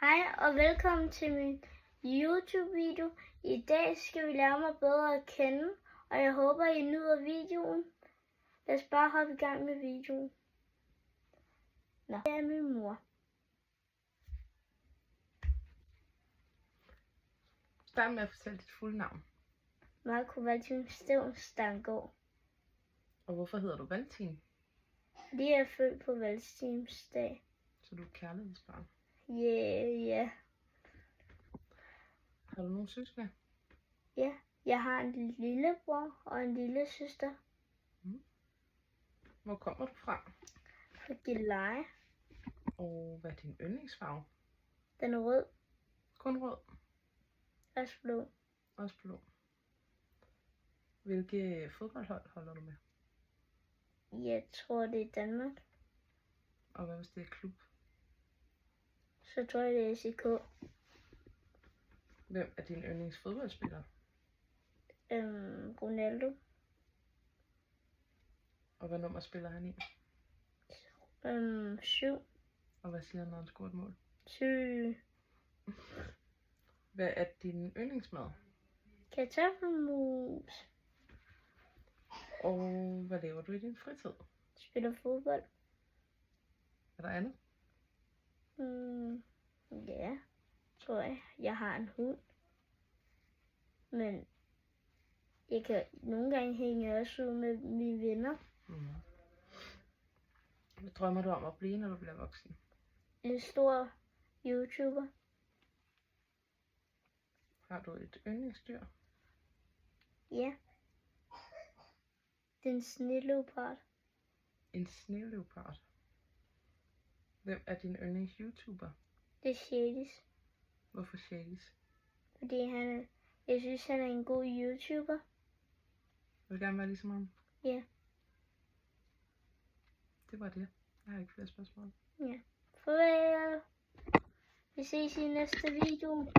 Hej og velkommen til min YouTube-video. I dag skal vi lære mig bedre at kende, og jeg håber, I nyder videoen. Lad os bare hoppe i gang med videoen. Nå, det er min mor. Start med at fortælle dit fulde navn. Marco Valentin Stevns Stanggaard. Og hvorfor hedder du Valentin? Fordi jeg er født på valentinsdag. Så du er et kærlighedsbarn. Yeah. Har du nogen søskende? Ja, jeg har en lillebror og en lille søster. Hvor kommer du fra? Fra Gilleleje. Og hvad er din yndlingsfarve? Den er rød. Kun rød. Også blå. Også blå. Hvilke fodboldhold holder du med? Jeg tror, det er Danmark. Og hvad hvis det er klub? Så tror jeg, det er SIK. Hvem er din yndlingsfodboldspiller? Ronaldo. Og hvad nummer spiller han i? 7. Og hvad siger han, når han scorer et mål? 7. Hvad er din yndlingsmad? Kartoffelmus. Og hvad laver du i din fritid? Spiller fodbold. Er der andet? Ja, tror jeg. Jeg har en hund. Men jeg kan nogle gange hænge også ud med mine venner. Hvad drømmer du om at blive, når du bliver voksen? En stor YouTuber. Har du et yndlingsdyr? Ja. Den sneleopard. En sneleopard. Hvem er din yndlings YouTuber? Det er Shadis. Hvorfor Shadis? Fordi jeg synes, han er en god YouTuber. Vil du gerne være ligesom ham? Ja. Det var det. Jeg har ikke flere spørgsmål. Ja. Farvel. Vi ses i næste video.